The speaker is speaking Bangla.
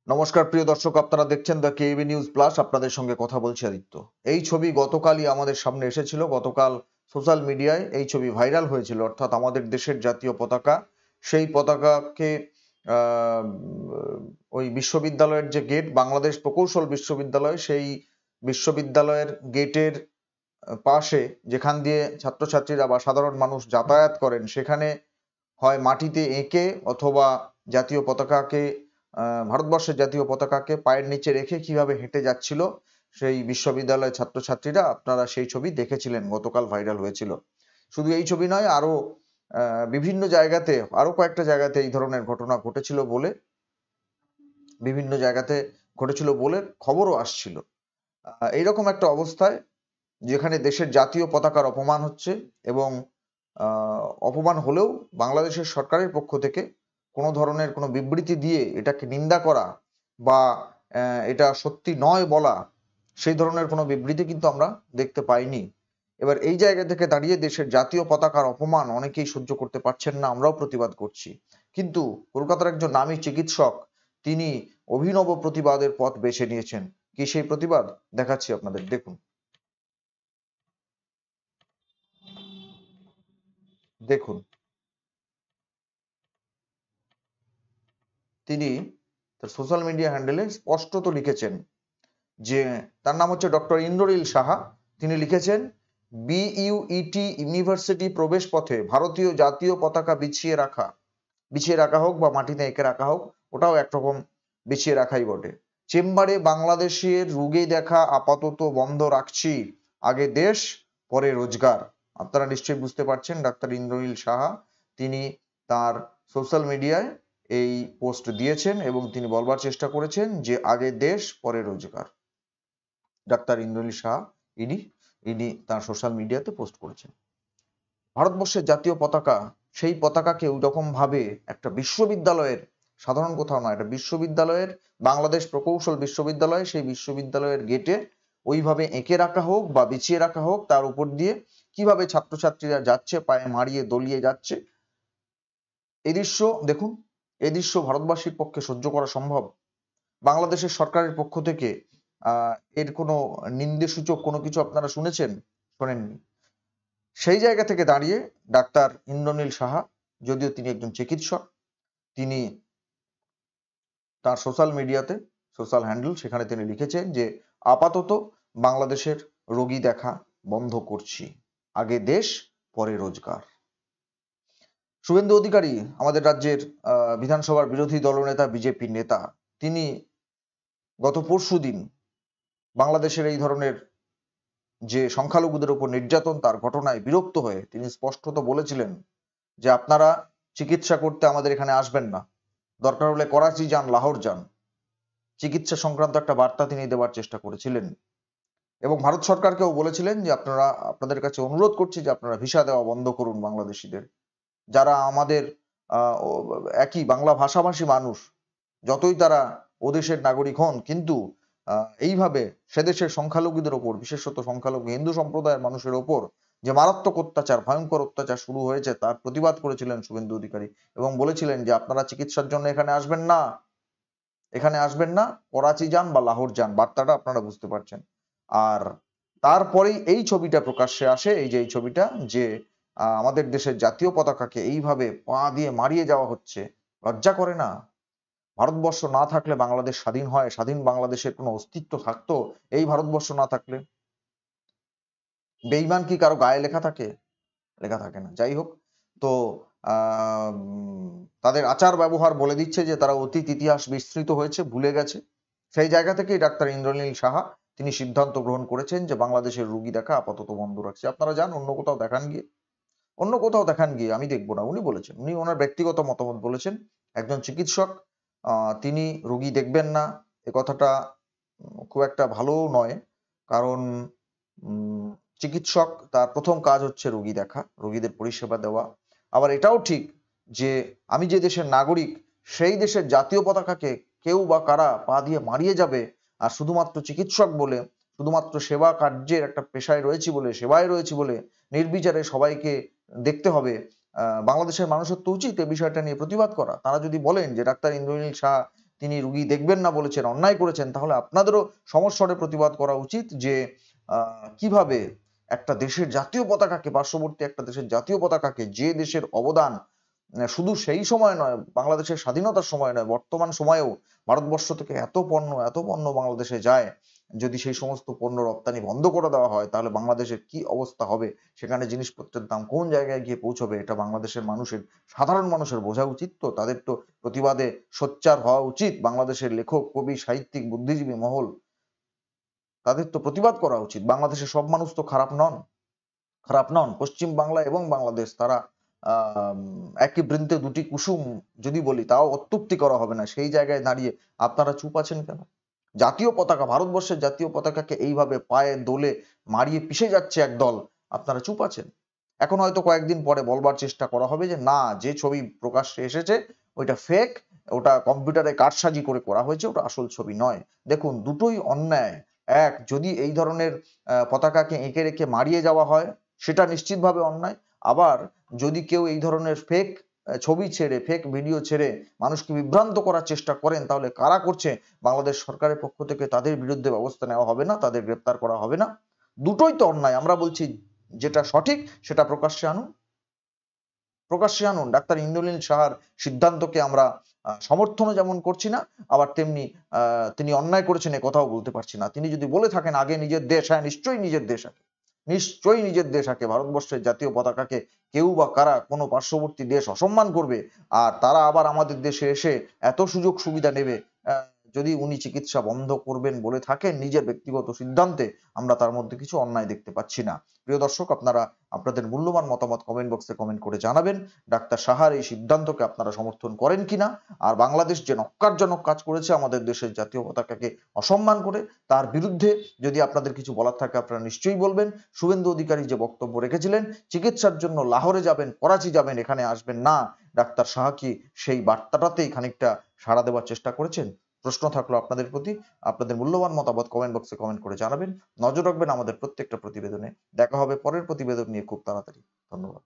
নমস্কার প্রিয় দর্শক, আপনারা দেখছেন দ্য কেবি নিউজ প্লাস। আপনাদের সঙ্গে কথা বলছি আদিত্য। এই ছবি গতকালই আমাদের সামনে এসেছিল। গতকাল সোশ্যাল মিডিয়ায় এই ছবি ভাইরাল হয়েছিল, অর্থাৎ আমাদের দেশের জাতীয় পতাকা, সেই পতাকাকে আহ, ওই বিশ্ববিদ্যালয়ের যে গেট, বাংলাদেশ প্রকৌশল বিশ্ববিদ্যালয়, সেই বিশ্ববিদ্যালয়ের গেটের পাশে যেখান দিয়ে ছাত্রছাত্রীরা বা সাধারণ মানুষ যাতায়াত করেন, সেখানে হয় মাটিতে এঁকে অথবা জাতীয় পতাকাকে ভারতবর্ষের জাতীয় পতাকাকে পায়ের নিচে রেখে কিভাবে হেঁটে যাচ্ছিল সেই বিশ্ববিদ্যালয়ের ছাত্রছাত্রীরা। আপনারা সেই ছবি দেখেছিলেন, গতকাল ভাইরাল হয়েছিল। শুধু এই ছবি নয়, আরো বিভিন্ন জায়গাতে, আরো কয়েকটা জায়গাতে এই ধরনের ঘটনা ঘটেছিল বলে, বিভিন্ন জায়গাতে ঘটেছিল বলে খবরও আসছিল। এইরকম একটা অবস্থায় যেখানে দেশের জাতীয় পতাকার অপমান হচ্ছে এবং অপমান হলেও বাংলাদেশের সরকারের পক্ষ থেকে কোনো ধরনের কোনো বিবৃতি দিয়ে এটাকে নিন্দা করা বা এটা সত্যি নয় বলা, সেই ধরনের কোনো বিবৃতি কিন্তু আমরা দেখতে পাইনি। এবার এই জায়গা থেকে দাঁড়িয়ে দেশের জাতীয় পতাকার অপমান অনেকেই সহ্য করতে পারছেন না, আমরাও প্রতিবাদ করছি। কিন্তু কলকাতার একজন নামী চিকিৎসক, তিনি অভিনব প্রতিবাদের পথ বেছে নিয়েছেন। কি সেই প্রতিবাদ দেখাচ্ছি আপনাদের, দেখুন। দেখুন, তিনি তার সোশ্যাল মিডিয়া হ্যান্ডেলে স্পষ্টত লিখেছেন যে, তার নাম হচ্ছে ডক্টর ইন্দ্রনীল সাহা। তিনি লিখেছেন, বিইউইটি ইউনিভার্সিটি প্রবেশ পথে ভারতীয় জাতীয় পতাকা বিছিয়ে রাখা হোক বা মাটিতে এঁকে রাখা হোক, ওটাও একরকম বিছিয়ে রাখাই বটে। চেম্বারে বাংলাদেশের রুগে দেখা আপাতত বন্ধ রাখছি, আগে দেশ পরে রোজগার। আপনারা নিশ্চয়ই বুঝতে পারছেন, ডাক্তার ইন্দ্রনীল সাহা তিনি তার সোশ্যাল মিডিয়ায় এই পোস্ট দিয়েছেন এবং তিনি বলবার চেষ্টা করেছেন যে আগে দেশ পরে রোজগার। ডাক্তার ইন্দ্রনীল সাহা ইনি ইনি তার সোশ্যাল মিডিয়াতে পোস্ট করেছেন। ভারতবর্ষের জাতীয় পতাকা, সেই পতাকাকে ওইরকম ভাবে একটা বিশ্ববিদ্যালয়ের, সাধারণ কোথাও নয়, একটা বিশ্ববিদ্যালয়ের, বাংলাদেশ প্রকৌশল বিশ্ববিদ্যালয়, সেই বিশ্ববিদ্যালয়ের গেটে ওইভাবে এঁকে রাখা হোক বা বিছিয়ে রাখা হোক, তার উপর দিয়ে কিভাবে ছাত্রছাত্রীরা যাচ্ছে, পায়ে মারিয়ে দলিয়ে যাচ্ছে, এই দৃশ্য দেখুন। এই দৃশ্য ভারতবাসীর পক্ষে সহ্য করা সম্ভব? বাংলাদেশের সরকারের পক্ষ থেকে এর কোনো নিন্দাসূচক কোনো কিছু আপনারা শুনেছেন? শোনেননি। সেই জায়গা থেকে দাঁড়িয়ে ডাক্তার ইন্দ্রনীল সাহা, যদিও তিনি একজন চিকিৎসক, তিনি তার সোশ্যাল মিডিয়াতে, সোশ্যাল হ্যান্ডেল, সেখানে তিনি লিখেছেন যে আপাতত বাংলাদেশের রোগী দেখা বন্ধ করছি, আগে দেশ পরে রোজগার। শুভেন্দু অধিকারী, আমাদের রাজ্যের বিধানসভার বিরোধী দলনেতা, বিজেপির নেতা, তিনি গত পরশুদিন বাংলাদেশের এই ধরনের যে সংখ্যালঘুদের উপর নির্যাতন, তার ঘটনায় বিরক্ত হয়ে তিনি স্পষ্টত বলেছিলেন যে আপনারা চিকিৎসা করতে আমাদের এখানে আসবেন না, দরকার হলে করাচি যান, লাহোর যান। চিকিৎসা সংক্রান্ত একটা বার্তা তিনি দেওয়ার চেষ্টা করেছিলেন এবং ভারত সরকারকেও বলেছিলেন যে আপনাদের কাছে অনুরোধ করছি যে আপনারা ভিসা দেওয়া বন্ধ করুন বাংলাদেশিদের, যারা আমাদের একই বাংলা ভাষাভাষী মানুষ, যতই তারা ওদেশের নাগরিক হন, কিন্তু এইভাবে সেদেশের সংখ্যালঘুদের ওপর, বিশেষত সংখ্যালঘু হিন্দু সম্প্রদায়ের মানুষের ওপর যে মারাত্মক অত্যাচার, ভয়ঙ্কর অত্যাচার শুরু হয়েছে, তার প্রতিবাদ করেছিলেন শুভেন্দু অধিকারী এবং বলেছিলেন যে আপনারা চিকিৎসার জন্য এখানে আসবেন না, করাচি যান বা লাহোর যান। বার্তাটা আপনারা বুঝতে পারছেন। আর তারপরেই এই ছবিটা প্রকাশ্যে আসে, এই যে এই ছবিটা, যে আমাদের দেশের জাতীয় পতাকাকে এইভাবে পা দিয়ে মারিয়ে যাওয়া হচ্ছে। লজ্জা করে না? ভারতবর্ষ না থাকলে বাংলাদেশ স্বাধীন হয়, স্বাধীন বাংলাদেশের কোনো অস্তিত্ব থাকতো এই ভারতবর্ষ না থাকলে? বেঈমান কি কারো গায়ে লেখা থাকে? লেখা থাকে না। যাই হোক, তো তাদের আচার ব্যবহার বলে দিচ্ছে যে তারা অতীত ইতিহাস বিস্মৃত হয়েছে, ভুলে গেছে। সেই জায়গা থেকেই ডাক্তার ইন্দ্রনীল সাহা তিনি সিদ্ধান্ত গ্রহণ করেছেন যে বাংলাদেশের রুগী দেখা আপাতত বন্ধ রাখছে। আপনারা যান অন্য কোথাও দেখান গিয়ে, আমি দেখবো না। উনি বলেছেন, উনি ওনার ব্যক্তিগত মতামত বলেছেন। একজন চিকিৎসক, তিনি রুগী দেখবেন না, এ কথাটা খুব একটা ভালো নয়। কারণ চিকিৎসক, তার প্রথম কাজ হচ্ছে রোগী দেখা, রোগীদের পরিষেবা দেওয়া। আবার এটাও ঠিক যে আমি যে দেশের নাগরিক, সেই দেশের জাতীয় পতাকাকে কেউ বা কারা পা দিয়ে মারিয়ে যাবে, আর শুধুমাত্র চিকিৎসক বলে, শুধুমাত্র সেবা কার্যের একটা পেশায় রয়েছি বলে, সেবায় রয়েছি বলে নির্বিচারে সবাইকে দেখতে হবে। বাংলাদেশের মানুষের তো উচিত এই বিষয়টা নিয়ে প্রতিবাদ করা। তারা যদি বলেন যে ডাক্তার ইন্দ্রনীল শাহ তিনি রুগী দেখবেন না বলেছেন, অন্যায় করেছেন, তাহলে আপনাদেরও সমস্বরে প্রতিবাদ করা উচিত যে কিভাবে একটা দেশের জাতীয় পতাকাকে, পার্শ্ববর্তী একটা দেশের জাতীয় পতাকাকে, যে দেশের অবদান শুধু সেই সময় নয়, বাংলাদেশের স্বাধীনতার সময় নয়, বর্তমান সময়েও ভারতবর্ষ থেকে এত পণ্য বাংলাদেশে যায়, যদি সেই সমস্ত পণ্য রপ্তানি বন্ধ করে দেওয়া হয় তাহলে বাংলাদেশের কি অবস্থা হবে, সেখানে জিনিসপত্রের দাম কোন জায়গায় গিয়ে পৌঁছবে, এটা বাংলাদেশের মানুষের, সাধারণ মানুষের বোঝা উচিত। তো তাদের তো প্রতিবাদে সোচ্চার হওয়া উচিত। বাংলাদেশের লেখক, কবি, সাহিত্যিক, বুদ্ধিজীবী মহল, তাদের তো প্রতিবাদ করা উচিত। বাংলাদেশের সব মানুষ তো খারাপ নন। পশ্চিম বাংলা এবং বাংলাদেশ, তারা একই বৃন্তে দুটি কুসুম যদি বলি তাও অত্যুক্তি করা হবে না। সেই জায়গায় দাঁড়িয়ে আপনারা চুপ আছেন কেন? জাতীয় পতাকা, ভারতবর্ষের জাতীয় পতাকাকে এইভাবে পায়ে দোলে মারিয়ে পিষে যাচ্ছে একদল, আপনারা চুপ আছেন। এখন হয়তো কয়েকদিন পরে বলবার চেষ্টা করা হবে যে না, যে ছবি প্রকাশ্যে এসেছে ওইটা ফেক, ওটা কম্পিউটারে কারসাজি করে করা হয়েছে, ওটা আসল ছবি নয়। দেখুন, দুটোই অন্যায়। এক, যদি এই ধরনের পতাকাকে এঁকে রেখে মারিয়ে যাওয়া হয় সেটা নিশ্চিতভাবে অন্যায়। আবার যদি কেউ এই ধরনের ফেক ছবি ছেড়ে, ফেক ভিডিও ছেড়ে মানুষকে বিভ্রান্ত করার চেষ্টা করেন, তাহলে কারা করছে, বাংলাদেশ সরকারের পক্ষ থেকে তাদের বিরুদ্ধে ব্যবস্থা নেওয়া হবে না, তাদের গ্রেপ্তার করা হবে না? দুটোই তো অন্যায়। আমরা বলছি যেটা সঠিক সেটা প্রকাশ্যে আনুন। ডাক্তার ইন্দ্রনীল সাহার সিদ্ধান্তকে আমরা সমর্থনও যেমন করছি না, আবার তেমনি তিনি অন্যায় করেছেন এ কথাও বলতে পারছি না। তিনি যদি বলে থাকেন আগে নিজের দেশ, হ্যাঁ নিশ্চয়ই নিজের দেশ আগে। ভারতবর্ষের জাতীয় পতাকাকে কেউ বা কারা কোনো পার্শ্ববর্তী দেশ অসম্মান করবে, আর তারা আবার আমাদের দেশে এসে এত সুযোগ সুবিধা নেবে, যদি উনি চিকিৎসা বন্ধ করবেন বলে থাকেন নিজের ব্যক্তিগত সিদ্ধান্তে, আমরা তার মধ্যে কিছু অন্যায় দেখতে পাচ্ছি না। প্রিয় দর্শক, আপনারা আপনাদের মূল্যবান মতামত কমেন্ট বক্সে কমেন্ট করে জানাবেন। ডাক্তার সাহার এই সিদ্ধান্তকে আপনারা সমর্থন করেন কিনা, আর বাংলাদেশ যে নক্কারজনক কাজ করেছে আমাদের দেশের জাতীয় পতাকাকে অসম্মান করে, তার বিরুদ্ধে যদি আপনাদের কিছু বলার থাকে আপনারা নিশ্চয়ই বলবেন। শুভেন্দু অধিকারী যে বক্তব্য রেখেছিলেন, চিকিৎসার জন্য লাহোরে যাবেন, করাচি যাবেন, এখানে আসবেন না, ডাক্তার সাহা কি সেই বার্তাটাতেই খানিকটা সাড়া দেওয়ার চেষ্টা করেছেন? প্রশ্ন থাকলো আপনাদের প্রতি। আপনাদের মূল্যবান মতামত কমেন্ট বক্সে কমেন্ট করে জানাবেন। নজর রাখবেন আমাদের প্রত্যেকটা প্রতিবেদনে। দেখা হবে পরের প্রতিবেদন নিয়ে খুব তাড়াতাড়ি। ধন্যবাদ।